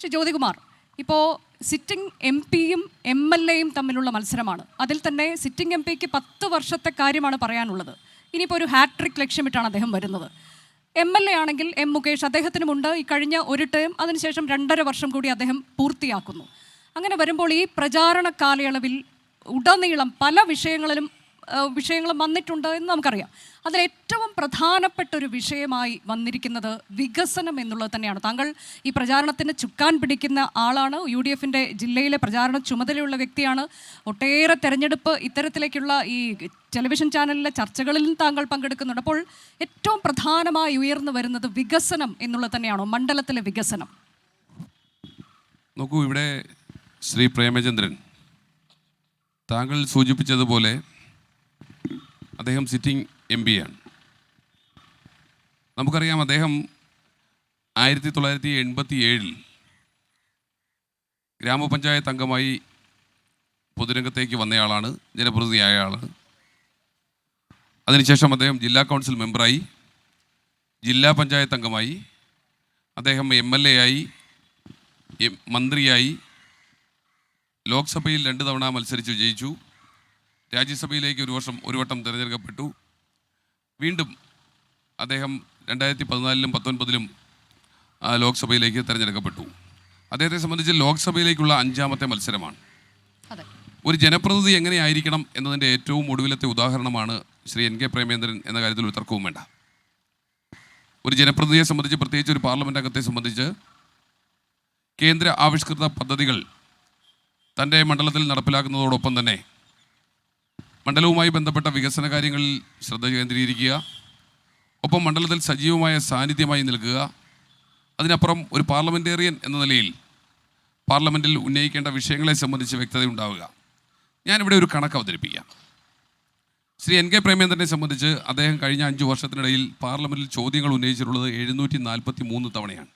ശ്രീ ജ്യോതികുമാർ, ഇപ്പോൾ sitting M പിയും M L എയും തമ്മിലുള്ള മത്സരമാണ്. അതിൽ തന്നെ സിറ്റിംഗ് എം പിക്ക് 10 വർഷത്തെ കാര്യമാണ് പറയാനുള്ളത്. ഇനിയിപ്പോൾ ഒരു ഹാട്രിക് ലക്ഷ്യമിട്ടാണ് അദ്ദേഹം വരുന്നത്. എം എൽ എ ആണെങ്കിൽ എം മുകേഷ്, അദ്ദേഹത്തിനുമുണ്ട് ഈ കഴിഞ്ഞ ഒരു ടേം, അതിനുശേഷം 2.5 വർഷം കൂടി അദ്ദേഹം പൂർത്തിയാക്കുന്നു. അങ്ങനെ വരുമ്പോൾ ഈ പ്രചാരണ കാലയളവിൽ ഉടനീളം പല വിഷയങ്ങളും വന്നിട്ടുണ്ട് എന്ന് നമുക്കറിയാം. അതിലേറ്റവും പ്രധാനപ്പെട്ട ഒരു വിഷയമായി വന്നിരിക്കുന്നത് വികസനം എന്നുള്ളത് തന്നെയാണ്. താങ്കൾ ഈ പ്രചാരണത്തിന് ചുക്കാൻ പിടിക്കുന്ന ആളാണ്, UDF ജില്ലയിലെ പ്രചാരണ ചുമതലയുള്ള വ്യക്തിയാണ്. ഒട്ടേറെ തെരഞ്ഞെടുപ്പ് ഇത്തരത്തിലേക്കുള്ള ഈ ടെലിവിഷൻ ചാനലിലെ ചർച്ചകളിലും താങ്കൾ പങ്കെടുക്കുന്നുണ്ട്. അപ്പോൾ ഏറ്റവും പ്രധാനമായി ഉയർന്നു വരുന്നത് വികസനം എന്നുള്ളത് തന്നെയാണോ, മണ്ഡലത്തിലെ വികസനം? നോക്കൂ, ഇവിടെ ശ്രീ പ്രേമചന്ദ്രൻ താങ്കൾ സൂചിപ്പിച്ചതുപോലെ അദ്ദേഹം സിറ്റിംഗ് എം പിയാണ്. നമുക്കറിയാം, അദ്ദേഹം 1987 ഗ്രാമപഞ്ചായത്ത് അംഗമായി പൊതുരംഗത്തേക്ക് വന്നയാളാണ്, ജനപ്രതിനിധിയായ ആളാണ്. അതിനുശേഷം അദ്ദേഹം ജില്ലാ കൗൺസിൽ മെമ്പറായി, ജില്ലാ പഞ്ചായത്ത് അംഗമായി, അദ്ദേഹം MLA ആയി, മന്ത്രിയായി, ലോക്സഭയിൽ 2 തവണ മത്സരിച്ച് വിജയിച്ചു, രാജ്യസഭയിലേക്ക് ഒരു വട്ടം തിരഞ്ഞെടുക്കപ്പെട്ടു. വീണ്ടും അദ്ദേഹം 2014-ലും 2019-ലും ലോക്സഭയിലേക്ക് തിരഞ്ഞെടുക്കപ്പെട്ടു. അദ്ദേഹത്തെ സംബന്ധിച്ച് ലോക്സഭയിലേക്കുള്ള 5ാമത്തെ മത്സരമാണ്. ഒരു ജനപ്രതിനിധി എങ്ങനെയായിരിക്കണം എന്നതിൻ്റെ ഏറ്റവും ഒടുവിലത്തെ ഉദാഹരണമാണ് ശ്രീ NK പ്രേമചന്ദ്രൻ എന്ന കാര്യത്തിൽ ഒരു തർക്കവും വേണ്ട. ഒരു ജനപ്രതിനിധിയെ സംബന്ധിച്ച്, പ്രത്യേകിച്ച് ഒരു പാർലമെൻറ്റ് അംഗത്തെ സംബന്ധിച്ച്, കേന്ദ്ര ആവിഷ്കൃത പദ്ധതികൾ തൻ്റെ മണ്ഡലത്തിൽ നടപ്പിലാക്കുന്നതോടൊപ്പം തന്നെ മണ്ഡലവുമായി ബന്ധപ്പെട്ട വികസന കാര്യങ്ങളിൽ ശ്രദ്ധ കേന്ദ്രീകരിക്കുക, ഒപ്പം മണ്ഡലത്തിൽ സജീവമായ സാന്നിധ്യമായി നിൽക്കുക. അതിനപ്പുറം ഒരു പാർലമെൻറ്റേറിയൻ എന്ന നിലയിൽ പാർലമെൻറ്റിൽ ഉന്നയിക്കേണ്ട വിഷയങ്ങളെ സംബന്ധിച്ച് വ്യക്തത ഉണ്ടാവുക. ഞാനിവിടെ ഒരു കണക്ക് അവതരിപ്പിക്കാം. ശ്രീ NK പ്രേമചന്ദ്രനെ സംബന്ധിച്ച് അദ്ദേഹം കഴിഞ്ഞ 5 വർഷത്തിനിടയിൽ പാർലമെൻറ്റിൽ ചോദ്യങ്ങൾ ഉന്നയിച്ചിട്ടുള്ളത് 743 തവണയാണ്.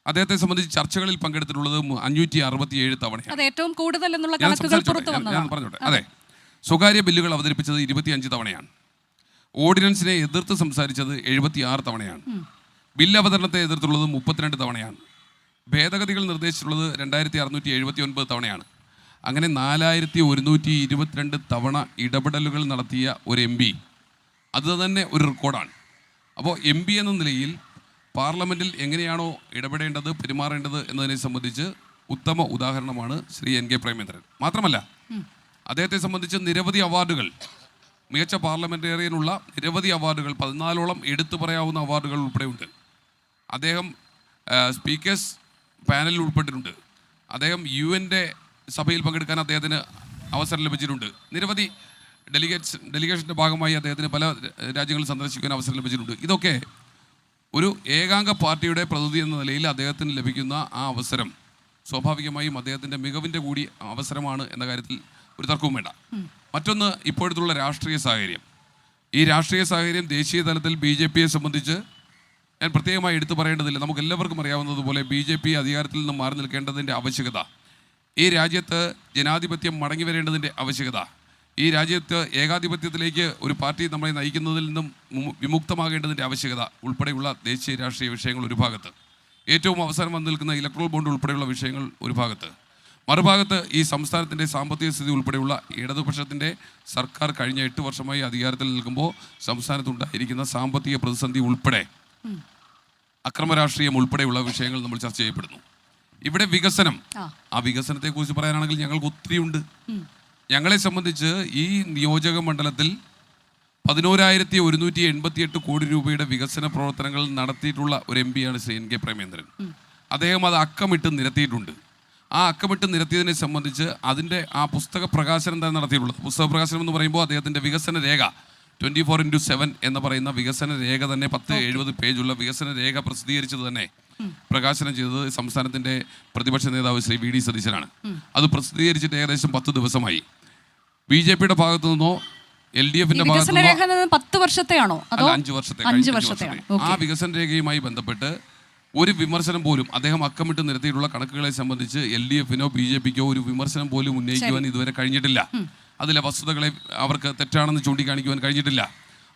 അദ്ദേഹത്തെ സംബന്ധിച്ച് ചർച്ചകളിൽ പങ്കെടുത്തിട്ടുള്ളത് 567 തവണയാണ്. ഞാൻ പറഞ്ഞോട്ടെ. അതെ, സ്വകാര്യ ബില്ലുകൾ അവതരിപ്പിച്ചത് 25 തവണയാണ്. ഓർഡിനൻസിനെ എതിർത്ത് സംസാരിച്ചത് 76 തവണയാണ്. ബില്ല് അവതരണത്തെ എതിർത്തുള്ളത് 32 തവണയാണ്. ഭേദഗതികൾ നിർദ്ദേശിച്ചിട്ടുള്ളത് 2679 തവണയാണ്. അങ്ങനെ 4122 തവണ ഇടപെടലുകൾ നടത്തിയ ഒരു MP, അത് തന്നെ ഒരു റെക്കോർഡാണ്. അപ്പോൾ MP എന്ന നിലയിൽ പാർലമെൻറ്റിൽ എങ്ങനെയാണോ ഇടപെടേണ്ടത്, പെരുമാറേണ്ടത് എന്നതിനെ സംബന്ധിച്ച് ഉത്തമ ഉദാഹരണമാണ് ശ്രീ NK പ്രേമചന്ദ്രൻ. മാത്രമല്ല, അദ്ദേഹത്തെ സംബന്ധിച്ച് നിരവധി അവാർഡുകൾ, മികച്ച പാർലമെൻറ്റേറിയനുള്ള നിരവധി അവാർഡുകൾ, 14ഓളം എടുത്തു പറയാവുന്ന അവാർഡുകൾ ഉൾപ്പെടെയുണ്ട്. അദ്ദേഹം സ്പീക്കേഴ്സ് പാനലിൽ ഉൾപ്പെട്ടിട്ടുണ്ട്. അദ്ദേഹം UN സഭയിൽ പങ്കെടുക്കാൻ അദ്ദേഹത്തിന് അവസരം ലഭിച്ചിട്ടുണ്ട്. നിരവധി ഡെലിഗേഷൻ്റെ ഭാഗമായി അദ്ദേഹത്തിന് പല രാജ്യങ്ങൾ സന്ദർശിക്കാൻ അവസരം ലഭിച്ചിട്ടുണ്ട്. ഇതൊക്കെ ഒരു ഏകാംഗ പാർട്ടിയുടെ പ്രതിനിധി എന്ന നിലയിൽ അദ്ദേഹത്തിന് ലഭിക്കുന്ന ആ അവസരം സ്വാഭാവികമായും അദ്ദേഹത്തിൻ്റെ മികവിൻ്റെ കൂടി അവസരമാണ് എന്ന കാര്യത്തിൽ ഒരു തർക്കവും വേണ്ട. മറ്റൊന്ന്, ഇപ്പോഴത്തുള്ള രാഷ്ട്രീയ സാഹചര്യം. ഈ രാഷ്ട്രീയ സാഹചര്യം ദേശീയ തലത്തിൽ BJPയെ സംബന്ധിച്ച് ഞാൻ പ്രത്യേകമായി എടുത്തു പറയേണ്ടതില്ല. നമുക്ക് എല്ലാവർക്കും അറിയാവുന്നതുപോലെ BJP അധികാരത്തിൽ നിന്ന് മാറി നിൽക്കേണ്ടതിൻ്റെ ആവശ്യകത, ഈ രാജ്യത്ത് ജനാധിപത്യം മടങ്ങി വരേണ്ടതിൻ്റെ ആവശ്യകത, ഈ രാജ്യത്ത് ഏകാധിപത്യത്തിലേക്ക് ഒരു പാർട്ടി നമ്മളെ നയിക്കുന്നതിൽ നിന്നും വിമുക്തമാകേണ്ടതിൻ്റെ ആവശ്യകത ഉൾപ്പെടെയുള്ള ദേശീയ രാഷ്ട്രീയ വിഷയങ്ങൾ ഒരു ഭാഗത്ത്, ഏറ്റവും അവസാനം വന്നു നിൽക്കുന്ന ഇലക്ട്രൽ ബോണ്ട് ഉൾപ്പെടെയുള്ള വിഷയങ്ങൾ ഒരു ഭാഗത്ത്, മറുഭാഗത്ത് ഈ സംസ്ഥാനത്തിൻ്റെ സാമ്പത്തിക സ്ഥിതി ഉൾപ്പെടെയുള്ള ഇടതുപക്ഷത്തിൻ്റെ സർക്കാർ കഴിഞ്ഞ 8 വർഷമായി അധികാരത്തിൽ നിൽക്കുമ്പോൾ സംസ്ഥാനത്തുണ്ടായിരിക്കുന്ന സാമ്പത്തിക പ്രതിസന്ധി ഉൾപ്പെടെ, അക്രമരാഷ്ട്രീയം ഉൾപ്പെടെയുള്ള വിഷയങ്ങൾ നമ്മൾ ചർച്ച ചെയ്യപ്പെടുന്നു. ഇവിടെ വികസനം, ആ വികസനത്തെക്കുറിച്ച് പറയാനാണെങ്കിൽ ഞങ്ങൾക്ക് ഒത്തിരിയുണ്ട്. ഞങ്ങളെ സംബന്ധിച്ച് ഈ നിയോജക മണ്ഡലത്തിൽ 11,188 കോടി രൂപയുടെ വികസന പ്രവർത്തനങ്ങൾ നടത്തിയിട്ടുള്ള ഒരു MP യാണ് ശ്രീ NK പ്രേമചന്ദ്രൻ. അദ്ദേഹം അത് അക്കമിട്ട് നിരത്തിയിട്ടുണ്ട്. ആ അക്കമിട്ട് നിരത്തിയതിനെ സംബന്ധിച്ച് അതിൻ്റെ ആ പുസ്തക പ്രകാശനം തന്നെ നടത്തിയിട്ടുള്ളത്. പുസ്തക പ്രകാശനം എന്ന് പറയുമ്പോൾ അദ്ദേഹത്തിൻ്റെ വികസന രേഖ 24x7 എന്ന് പറയുന്ന വികസന രേഖ തന്നെ 10-70 പേജുള്ള വികസന രേഖ പ്രസിദ്ധീകരിച്ചത് തന്നെ പ്രകാശനം ചെയ്തത് സംസ്ഥാനത്തിൻ്റെ പ്രതിപക്ഷ നേതാവ് ശ്രീ VD സതീശനാണ്. അത് പ്രസിദ്ധീകരിച്ചിട്ട് ഏകദേശം 10 ദിവസമായി. BJPയുടെ ഭാഗത്തു നിന്നോ LDFിൻ്റെ ഭാഗത്തു നിന്നോ 10 വർഷത്തെയാണോ അതോ 5 വർഷത്തെ ആ വികസന രേഖയുമായി ബന്ധപ്പെട്ട് ഒരു വിമർശനം പോലും അദ്ദേഹം അക്കമിട്ട് നിരത്തിയിട്ടുള്ള കണക്കുകളെ സംബന്ധിച്ച് LDFിനോ BJPക്കോ ഒരു വിമർശനം പോലും ഉന്നയിക്കുവാൻ ഇതുവരെ കഴിഞ്ഞിട്ടില്ല. അതിലെ വസ്തുതകളെ അവർക്ക് തെറ്റാണെന്ന് ചൂണ്ടിക്കാണിക്കുവാൻ കഴിഞ്ഞിട്ടില്ല.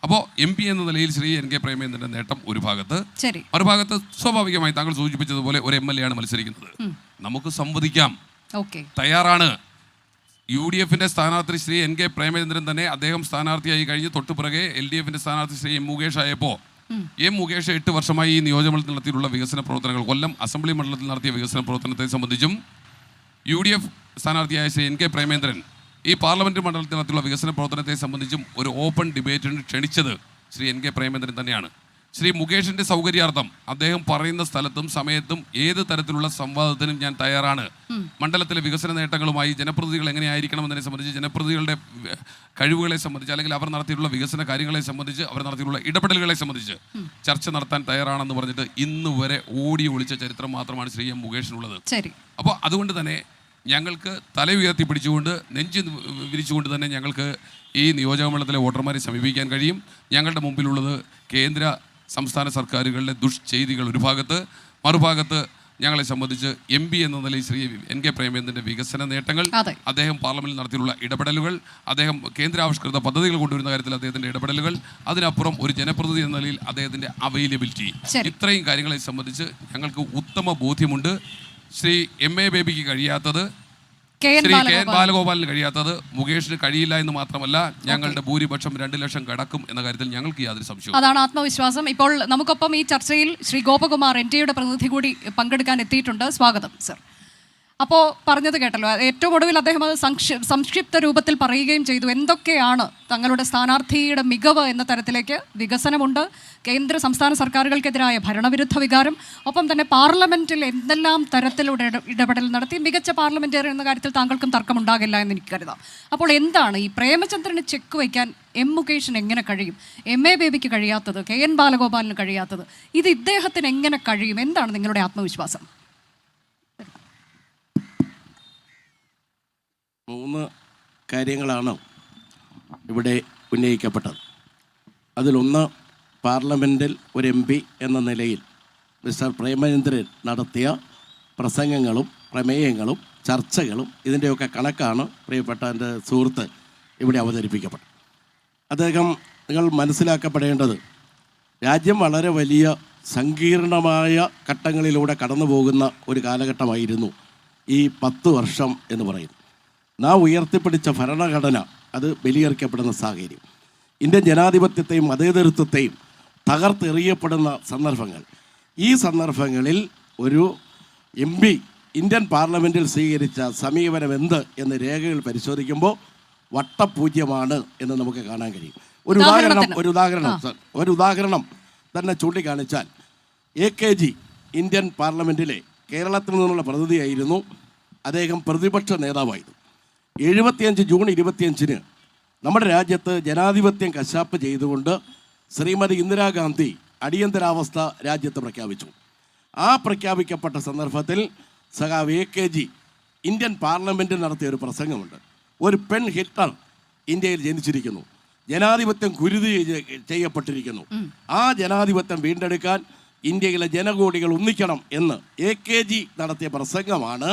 അപ്പോൾ MP എന്ന നിലയിൽ ശ്രീ NK പ്രേമചന്ദ്രൻ്റെ നേട്ടം ഒരു ഭാഗത്ത്, ശരി, മറുഭാഗത്ത് സ്വാഭാവികമായി താങ്കൾ സൂചിപ്പിച്ചതുപോലെ ഒരു MLA ആണ് മത്സരിക്കുന്നത്. നമുക്ക് സംവദിക്കാം, തയ്യാറാണ്. UDFിന്റെ സ്ഥാനാർത്ഥി ശ്രീ NK പ്രേമചന്ദ്രൻ തന്നെ അദ്ദേഹം സ്ഥാനാർത്ഥിയായി കഴിഞ്ഞ് തൊട്ടുപിറകെ LDFിന്റെ സ്ഥാനാർത്ഥി ശ്രീ M മുകേഷ് ആയപ്പോൾ മുകേഷ് 8 വർഷമായി ഈ നിയോജകമണ്ഡലത്തിൽ നടത്തിയിട്ടുള്ള വികസന പ്രവർത്തനങ്ങൾ, കൊല്ലം അസംബ്ലി മണ്ഡലത്തിൽ നടത്തിയ വികസന പ്രവർത്തനത്തെ സംബന്ധിച്ചും UDF സ്ഥാനാർത്ഥിയായ ശ്രീ NK പ്രേമചന്ദ്രൻ ഈ പാർലമെന്റ് മണ്ഡലത്തിൽ നടത്തിയുള്ള വികസന പ്രവർത്തനത്തെ സംബന്ധിച്ചും ഒരു ഓപ്പൺ ഡിബേറ്റിന് ക്ഷണിച്ചത് ശ്രീ NK പ്രേമചന്ദ്രൻ തന്നെയാണ്. ശ്രീ മുകേഷിന്റെ സൗകര്യാർത്ഥം അദ്ദേഹം പറയുന്ന സ്ഥലത്തും സമയത്തും ഏത് തരത്തിലുള്ള സംവാദത്തിനും ഞാൻ തയ്യാറാണ്. മണ്ഡലത്തിലെ വികസന നേട്ടങ്ങളുമായി ജനപ്രതിനിധികൾ എങ്ങനെയായിരിക്കണം എന്നതിനെ സംബന്ധിച്ച്, ജനപ്രതിനിധികളുടെ കഴിവുകളെ സംബന്ധിച്ച്, അല്ലെങ്കിൽ അവർ നടത്തിയിട്ടുള്ള വികസന കാര്യങ്ങളെ സംബന്ധിച്ച്, അവർ നടത്തിയിട്ടുള്ള ഇടപെടലുകളെ സംബന്ധിച്ച് ചർച്ച നടത്താൻ തയ്യാറാണെന്ന് പറഞ്ഞിട്ട് ഇന്ന് വരെ ഓടി ഒളിച്ച ചരിത്രം മാത്രമാണ് ശ്രീ M മുകേഷിനുള്ളത്. അപ്പോൾ അതുകൊണ്ട് തന്നെ ഞങ്ങൾക്ക് തല ഉയർത്തി പിടിച്ചുകൊണ്ട്, നെഞ്ച് വിരിച്ചുകൊണ്ട് തന്നെ ഞങ്ങൾക്ക് ഈ നിയോജകമണ്ഡലത്തിലെ വോട്ടർമാരെ സമീപിക്കാൻ കഴിയും. ഞങ്ങളുടെ മുമ്പിലുള്ളത് കേന്ദ്ര സംസ്ഥാന സർക്കാരുകളുടെ ദുഷ്ചെയ്തികൾ ഒരു ഭാഗത്ത്, മറുഭാഗത്ത് ഞങ്ങളെ സംബന്ധിച്ച് MP എന്ന നിലയിൽ ശ്രീ NK പ്രേമചന്ദ്രൻ്റെ വികസന നേട്ടങ്ങൾ, അദ്ദേഹം പാർലമെന്റിൽ നടത്തിയുള്ള ഇടപെടലുകൾ, അദ്ദേഹം കേന്ദ്രാവിഷ്കൃത പദ്ധതികൾ കൊണ്ടുവരുന്ന കാര്യത്തിൽ അദ്ദേഹത്തിൻ്റെ ഇടപെടലുകൾ, അതിനപ്പുറം ഒരു ജനപ്രതിനിധി എന്ന നിലയിൽ അദ്ദേഹത്തിൻ്റെ അവൈലബിലിറ്റി, ഇത്രയും കാര്യങ്ങളെ സംബന്ധിച്ച് ഞങ്ങൾക്ക് ഉത്തമ ബോധ്യമുണ്ട്. ശ്രീ MA ബേബിക്ക് കഴിയാത്തത്, ശ്രീ KN ബാലഗോപാലിന് കഴിയാത്തത് മുകേഷിന് കഴിയില്ല എന്ന് മാത്രമല്ല, ഞങ്ങളുടെ ഭൂരിപക്ഷം 2 ലക്ഷം കടക്കും എന്ന കാര്യത്തിൽ ഞങ്ങൾക്ക് യാതൊരു സംശയവും. അതാണ് ആത്മവിശ്വാസം. ഇപ്പോൾ നമുക്കൊപ്പം ഈ ചർച്ചയിൽ ശ്രീ ഗോപകുമാർ NTയുടെ പ്രതിനിധി കൂടി പങ്കെടുക്കാൻ എത്തിയിട്ടുണ്ട്. സ്വാഗതം സർ. അപ്പോൾ പറഞ്ഞത് കേട്ടല്ലോ, ഏറ്റവും ഒടുവിൽ അദ്ദേഹം അത് സംക്ഷിപ്ത രൂപത്തിൽ പറയുകയും ചെയ്തു. എന്തൊക്കെയാണ് തങ്ങളുടെ സ്ഥാനാർത്ഥിയുടെ മികവ് എന്ന തരത്തിലേക്ക് വികസനമുണ്ട്, കേന്ദ്ര സംസ്ഥാന സർക്കാരുകൾക്കെതിരായ ഭരണവിരുദ്ധ വികാരം, ഒപ്പം തന്നെ പാർലമെന്റിൽ എന്തെല്ലാം തരത്തിലൂടെ ഇടപെടൽ നടത്തി മികച്ച പാർലമെന്റേറിയൻ എന്ന കാര്യത്തിൽ താങ്കൾക്കും തർക്കമുണ്ടാകില്ല എന്ന് എനിക്ക് കരുതാം. അപ്പോൾ എന്താണ് ഈ പ്രേമചന്ദ്രന് ചെക്ക് വയ്ക്കാൻ M മുകേഷിന് എങ്ങനെ കഴിയും, MA ബേബിക്ക് കഴിയാത്തത്, KN ബാലഗോപാലിന് കഴിയാത്തത്, ഇത് ഇദ്ദേഹത്തിന് എങ്ങനെ കഴിയും? എന്താണ് നിങ്ങളുടെ ആത്മവിശ്വാസം? 3 കാര്യങ്ങളാണ് ഇവിടെ ഉന്നയിക്കപ്പെട്ടത്. അതിലൊന്ന്, പാർലമെൻറ്റിൽ ഒരു MP എന്ന നിലയിൽ മിസ്റ്റർ പ്രേമചന്ദ്രൻ നടത്തിയ പ്രസംഗങ്ങളും പ്രമേയങ്ങളും ചർച്ചകളും ഇതിൻ്റെയൊക്കെ കണക്കാണ് പ്രിയപ്പെട്ട എൻ്റെ സുഹൃത്ത് ഇവിടെ അവതരിപ്പിക്കപ്പെട്ടത്. നിങ്ങൾ മനസ്സിലാക്കപ്പെടേണ്ടത്, രാജ്യം വളരെ വലിയ സങ്കീർണമായ ഘട്ടങ്ങളിലൂടെ കടന്നു പോകുന്ന ഒരു കാലഘട്ടമായിരുന്നു ഈ 10 വർഷം എന്ന് പറയുന്നത്. നാം ഉയർത്തിപ്പിടിച്ച ഭരണഘടന അത് ബലിയർക്കപ്പെടുന്ന സാഹചര്യം, ഇന്ത്യൻ ജനാധിപത്യത്തെയും മതേതരത്വത്തെയും തകർത്തെറിയപ്പെടുന്ന സന്ദർഭങ്ങൾ, ഈ സന്ദർഭങ്ങളിൽ ഒരു MP ഇന്ത്യൻ പാർലമെൻറ്റിൽ സ്വീകരിച്ച സമീപനം എന്ത് എന്ന് രേഖകൾ പരിശോധിക്കുമ്പോൾ വട്ടപൂജ്യമാണ് എന്ന് നമുക്ക് കാണാൻ കഴിയും. ഒരു ഉദാഹരണം തന്നെ ചൂണ്ടിക്കാണിച്ചാൽ, AKG ഇന്ത്യൻ പാർലമെൻറ്റിലെ കേരളത്തിൽ നിന്നുള്ള പ്രതിനിധിയായിരുന്നു. അദ്ദേഹം പ്രതിപക്ഷ നേതാവായിരുന്നു. 75 ജൂൺ 25 നമ്മുടെ രാജ്യത്ത് ജനാധിപത്യം കശാപ്പ് ചെയ്തുകൊണ്ട് ശ്രീമതി ഇന്ദിരാഗാന്ധി അടിയന്തരാവസ്ഥ രാജ്യത്ത് പ്രഖ്യാപിച്ചു. ആ പ്രഖ്യാപിക്കപ്പെട്ട സന്ദർഭത്തിൽ സഖാവ് AKG ഇന്ത്യൻ പാർലമെൻറ്റിൽ നടത്തിയ ഒരു പ്രസംഗമുണ്ട്. ഒരു പെൺ ഹിറ്റ്ലർ ഇന്ത്യയിൽ ജനിച്ചിരിക്കുന്നു, ജനാധിപത്യം കുരുതി ചെയ്യപ്പെട്ടിരിക്കുന്നു, ആ ജനാധിപത്യം വീണ്ടെടുക്കാൻ ഇന്ത്യയിലെ ജനകോടികൾ ഒന്നിക്കണം എന്ന് AKG നടത്തിയ പ്രസംഗമാണ്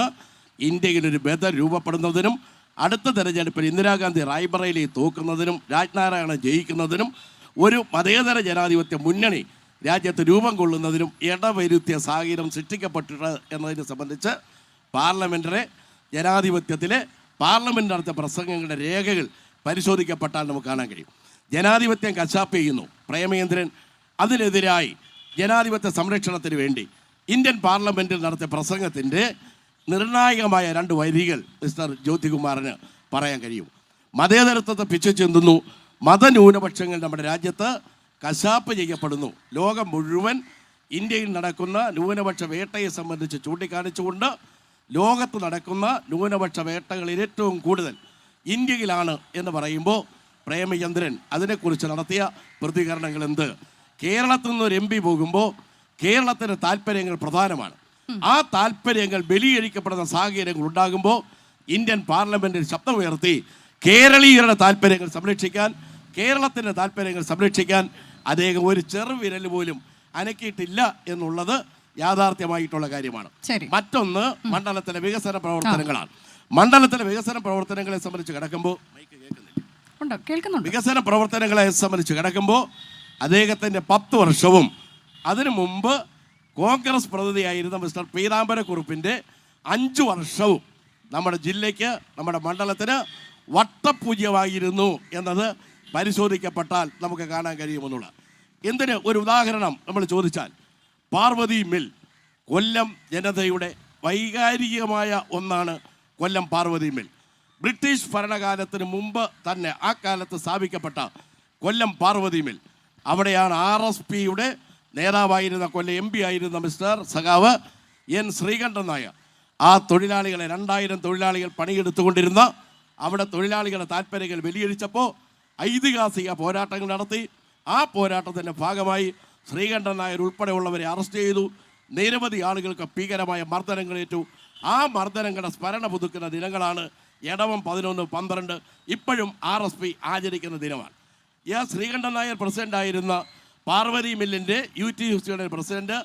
ഇന്ത്യയിലൊരു ബദൽ രൂപപ്പെടുന്നതിനും അടുത്ത തെരഞ്ഞെടുപ്പിൽ ഇന്ദിരാഗാന്ധി റായ്ബറേലി തോക്കുന്നതിനും രാജ്നാരായണ ജയിക്കുന്നതിനും ഒരു മതേതര ജനാധിപത്യ മുന്നണി രാജ്യത്ത് രൂപം കൊള്ളുന്നതിനും ഇടവരുത്തിയ സാഹചര്യം സൃഷ്ടിക്കപ്പെട്ടിട്ട് എന്നതിനെ സംബന്ധിച്ച് പാർലമെൻറ്റിലെ ജനാധിപത്യത്തിലെ പാർലമെൻറ്റ് നടത്തിയ പ്രസംഗങ്ങളുടെ രേഖകൾ പരിശോധിക്കപ്പെട്ടാൽ നമുക്ക് കാണാൻ കഴിയും. ജനാധിപത്യം കശാപ്പ് ചെയ്യുന്നു പ്രേമചന്ദ്രൻ, അതിനെതിരായി ജനാധിപത്യ സംരക്ഷണത്തിന് വേണ്ടി ഇന്ത്യൻ പാർലമെൻറ്റിൽ നടത്തിയ പ്രസംഗത്തിൻ്റെ നിർണായകമായ 2 വരികൾ മിസ്റ്റർ ജ്യോതികുമാറിന് പറയാൻ കഴിയും. മതേതരത്വത്തെ പിച്ചു ചിന്തുന്നു, മതന്യൂനപക്ഷങ്ങൾ നമ്മുടെ രാജ്യത്ത് കശാപ്പ് ചെയ്യപ്പെടുന്നു. ലോകം മുഴുവൻ ഇന്ത്യയിൽ നടക്കുന്ന ന്യൂനപക്ഷ വേട്ടയെ സംബന്ധിച്ച് ചൂണ്ടിക്കാണിച്ചുകൊണ്ട് ലോകത്ത് നടക്കുന്ന ന്യൂനപക്ഷ വേട്ടകളിൽ ഏറ്റവും കൂടുതൽ ഇന്ത്യയിലാണ് എന്ന് പറയുമ്പോൾ പ്രേമചന്ദ്രൻ അതിനെക്കുറിച്ച് നടത്തിയ പ്രതികരണങ്ങൾ എന്ത്? കേരളത്തിൽ നിന്നൊരു MP പോകുമ്പോൾ കേരളത്തിൻ്റെ താല്പര്യങ്ങൾ പ്രധാനമാണ്. ആ താല്പര്യങ്ങൾ ബലിയഴിക്കപ്പെടുന്ന സാഹചര്യങ്ങൾ ഉണ്ടാകുമ്പോൾ ഇന്ത്യൻ പാർലമെൻറ്റിൽ ശബ്ദമുയർത്തി കേരളീയരുടെ താല്പര്യങ്ങൾ സംരക്ഷിക്കാൻ, കേരളത്തിൻ്റെ താല്പര്യങ്ങൾ സംരക്ഷിക്കാൻ അദ്ദേഹം ഒരു ചെറുവിരൽ പോലും അനക്കിയിട്ടില്ല എന്നുള്ളത് യാഥാർത്ഥ്യമായിട്ടുള്ള കാര്യമാണ്. മറ്റൊന്ന് മണ്ഡലത്തിലെ വികസന പ്രവർത്തനങ്ങളാണ്. മണ്ഡലത്തിലെ വികസന പ്രവർത്തനങ്ങളെ സംബന്ധിച്ച് കിടക്കുമ്പോൾ ഉണ്ട്, കേൾക്കുന്നുണ്ട്. വികസന പ്രവർത്തനങ്ങളെ സംബന്ധിച്ച് കിടക്കുമ്പോൾ അദ്ദേഹത്തിൻ്റെ 10 വർഷവും അതിനു മുമ്പ് കോൺഗ്രസ് പ്രതിനിധിയായിരുന്ന മിസ്റ്റർ പീതാംബരക്കുറുപ്പിൻ്റെ 5 വർഷവും നമ്മുടെ ജില്ലയ്ക്ക്, നമ്മുടെ മണ്ഡലത്തിന് വട്ടപൂജ്യമായിരുന്നു എന്നത് പരിശോധിക്കപ്പെട്ടാൽ നമുക്ക് കാണാൻ കഴിയുമെന്നുള്ള. എന്തിന് ഒരു ഉദാഹരണം നമ്മൾ ചോദിച്ചാൽ, പാർവതി മിൽ കൊല്ലം ജനതയുടെ വൈകാരികമായ ഒന്നാണ്. കൊല്ലം പാർവതി മിൽ ബ്രിട്ടീഷ് ഭരണകാലത്തിന് മുമ്പ് തന്നെ ആ കാലത്ത് സ്ഥാപിക്കപ്പെട്ട കൊല്ലം പാർവതി മിൽ, അവിടെയാണ് RSPയുടെ നേതാവായിരുന്ന കൊല്ലം MP ആയിരുന്ന മിസ്റ്റർ സഖാവ് N. ശ്രീകണ്ഠൻ നായർ ആ തൊഴിലാളികളെ 2000 തൊഴിലാളികൾ പണിയെടുത്തുകൊണ്ടിരുന്ന അവിടെ തൊഴിലാളികളുടെ താല്പര്യങ്ങൾ വെളിയടിച്ചപ്പോൾ ഐതിഹാസിക പോരാട്ടങ്ങൾ നടത്തി. ആ പോരാട്ടത്തിൻ്റെ ഭാഗമായി ശ്രീകണ്ഠൻ നായർ ഉൾപ്പെടെയുള്ളവരെ അറസ്റ്റ് ചെയ്തു. നിരവധി ആളുകൾക്ക് ഭീകരമായ മർദ്ദനങ്ങളേറ്റു. ആ മർദ്ദനങ്ങളുടെ സ്മരണ പുതുക്കുന്ന ദിനങ്ങളാണ് ഇടവം 11, 12 ഇപ്പോഴും RSP ആചരിക്കുന്ന ദിനമാണ്. ശ്രീകണ്ഠൻ നായർ പ്രസിഡൻ്റായിരുന്ന പാർവതി മില്ലിൻ്റെ UTUCയുടെ പ്രസിഡന്റ്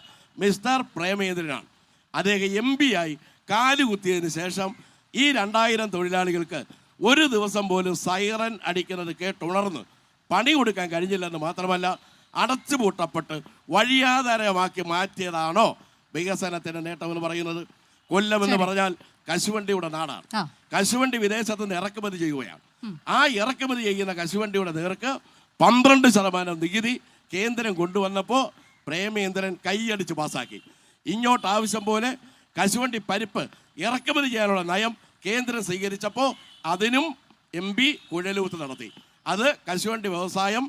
മിസ്റ്റർ പ്രേമേന്ദ്രനാണ്. അദ്ദേഹം MP ആയി കാലുകുത്തിയതിന് ശേഷം ഈ 2000 തൊഴിലാളികൾക്ക് ഒരു ദിവസം പോലും സൈറൻ അടിക്കുന്നത് കേട്ടുണർന്ന് പണി കൊടുക്കാൻ കഴിഞ്ഞില്ലെന്ന് മാത്രമല്ല അടച്ചുപൂട്ടപ്പെട്ട് വഴിയാധാരമാക്കി മാറ്റിയതാണോ വികസനത്തിൻ്റെ നേട്ടമെന്ന് പറയുന്നത്? കൊല്ലം എന്ന് പറഞ്ഞാൽ കശുവണ്ടിയുടെ നാടാണ്. കശുവണ്ടി വിദേശത്ത് നിന്ന് ഇറക്കുമതി ചെയ്യുകയാണ്. ആ ഇറക്കുമതി ചെയ്യുന്ന കശുവണ്ടിയുടെ നേർക്ക് 12% നികുതി കേന്ദ്രം കൊണ്ടുവന്നപ്പോൾ പ്രേമേന്ദ്രൻ കൈയടിച്ച് പാസ്സാക്കി. ഇങ്ങോട്ട് ആവശ്യം പോലെ കശുവണ്ടി പരിപ്പ് ഇറക്കുമതി ചെയ്യാനുള്ള നയം കേന്ദ്രം സ്വീകരിച്ചപ്പോൾ അതിനും MP കുഴലൂത്ത് നടത്തി. അത് കശുവണ്ടി വ്യവസായം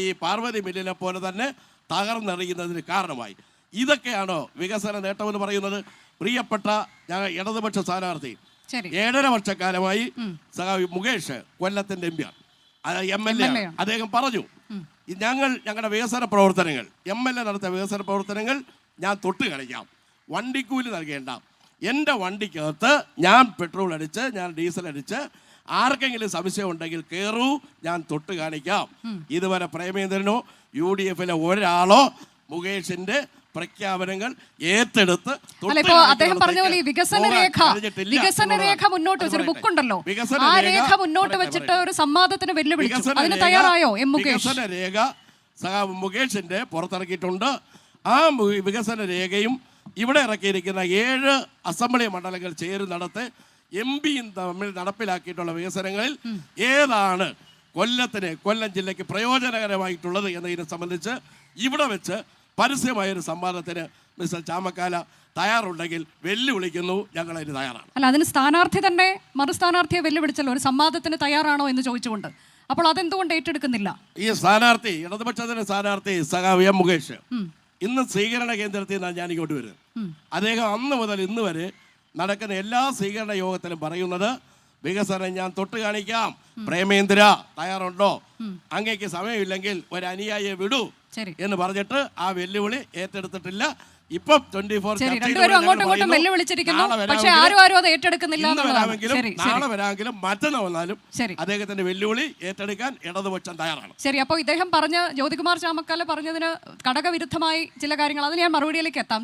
ഈ പാർവതി മില്ലിനെ പോലെ തന്നെ തകർന്നെറിയുന്നതിന് കാരണമായി. ഇതൊക്കെയാണോ വികസന നേട്ടമെന്ന് പറയുന്നത്? പ്രിയപ്പെട്ട ഇടതുപക്ഷ സ്ഥാനാർത്ഥി 7.5 വർഷക്കാലമായി സഖാവ് മുകേഷ് കൊല്ലത്തിൻ്റെ MP ആണ്, MLA ആണ്. അദ്ദേഹം പറഞ്ഞു, ഞങ്ങളുടെ വികസന പ്രവർത്തനങ്ങൾ, MLA നടത്തിയ വികസന പ്രവർത്തനങ്ങൾ ഞാൻ തൊട്ട് കളിക്കാം, വണ്ടിക്കൂലി നൽകേണ്ട, എൻ്റെ വണ്ടിക്കകത്ത് ഞാൻ പെട്രോൾ അടിച്ച്, ഞാൻ ഡീസൽ അടിച്ച്, ആർക്കെങ്കിലും സംശയം ഉണ്ടെങ്കിൽ കയറൂ, ഞാൻ തൊട്ട് കാണിക്കാം. ഇതുവരെ പ്രേമേന്ദ്രനോ UDFിലെ ഒരാളോ മുകേഷിന്റെ പ്രഖ്യാപനങ്ങൾ ഏറ്റെടുത്ത് അദ്ദേഹം പറഞ്ഞ പോലെ വികസന രേഖ മുന്നോട്ട് വെച്ചൊരു ബുക്കുണ്ടല്ലോ, ആ രേഖ മുന്നോട്ട് വെച്ചിട്ട് ഒരു സംവാദത്തിന് വെല്ലുവിളിച്ചു. അതിന് തയ്യാറായോ മുകേഷ്? വികസന രേഖ സഖാവ് മുകേഷിന്റെ പുറത്തിറക്കിയിട്ടുണ്ട്. ആ വികസന രേഖയും ഇവിടെ ഇറക്കിയിരിക്കുന്ന 7 അസംബ്ലി മണ്ഡലങ്ങൾ ചേരുന്നിടത്ത് MPയും തമ്മിൽ നടപ്പിലാക്കിയിട്ടുള്ള വികസനങ്ങളിൽ ഏതാണ് കൊല്ലം ജില്ലയ്ക്ക് പ്രയോജനകരമായിട്ടുള്ളത് എന്നതിനെ സംബന്ധിച്ച് ഇവിടെ വെച്ച് പരസ്യമായൊരു സംവാദത്തിന് മിസ്റ്റർ ചാമക്കാല തയ്യാറുണ്ടെങ്കിൽ വെല്ലുവിളിക്കുന്നു, ഞങ്ങളതിന് തയ്യാറാണ്. അല്ല, അതിന് സ്ഥാനാർത്ഥി തന്നെ മറുസ്ഥാനാർത്ഥിയെ വെല്ലുവിളിച്ചല്ലോ, ഒരു സംവാദത്തിന് തയ്യാറാണോ എന്ന് ചോദിച്ചുകൊണ്ട്. അപ്പോൾ അതെന്തുകൊണ്ട് ഏറ്റെടുക്കുന്നില്ല? ഈ സ്ഥാനാർത്ഥി, ഇടതുപക്ഷത്തിന്റെ സ്ഥാനാർത്ഥി സഖാവ് M. മുകേഷ് ഇന്ന് സ്വീകരണ കേന്ദ്രത്തിൽ നിന്നാണ് ഞാൻ ഇങ്ങോട്ട് വരുന്നത്. അദ്ദേഹം അന്ന് മുതൽ ഇന്ന് വരെ നടക്കുന്ന എല്ലാ സ്വീകരണ യോഗത്തിലും പറയുന്നത് വികസനം ഞാൻ തൊട്ട് കാണിക്കാം, പ്രേമേന്ദ്ര തയ്യാറുണ്ടോ, അങ്ങേക്ക് സമയമില്ലെങ്കിൽ ഒരു അനുയായിയെ വിടൂ എന്ന് പറഞ്ഞിട്ട് ആ വെല്ലുവിളി ഏറ്റെടുത്തിട്ടില്ല. ഇപ്പം 24 നാളെ വരാമെങ്കിലും മറ്റന്നാ വന്നാലും അദ്ദേഹത്തിന്റെ വെല്ലുവിളി ഏറ്റെടുക്കാൻ ഇടതുപക്ഷം തയ്യാറാണ്. ശരി, അപ്പോൾ ഇദ്ദേഹം പറഞ്ഞ ജ്യോതികുമാർ ചാമക്കാല പറഞ്ഞതിന് ഘടകവിരുദ്ധമായി ചില കാര്യങ്ങൾ, അത് ഞാൻ മറുപടിയിലേക്ക് എത്താം.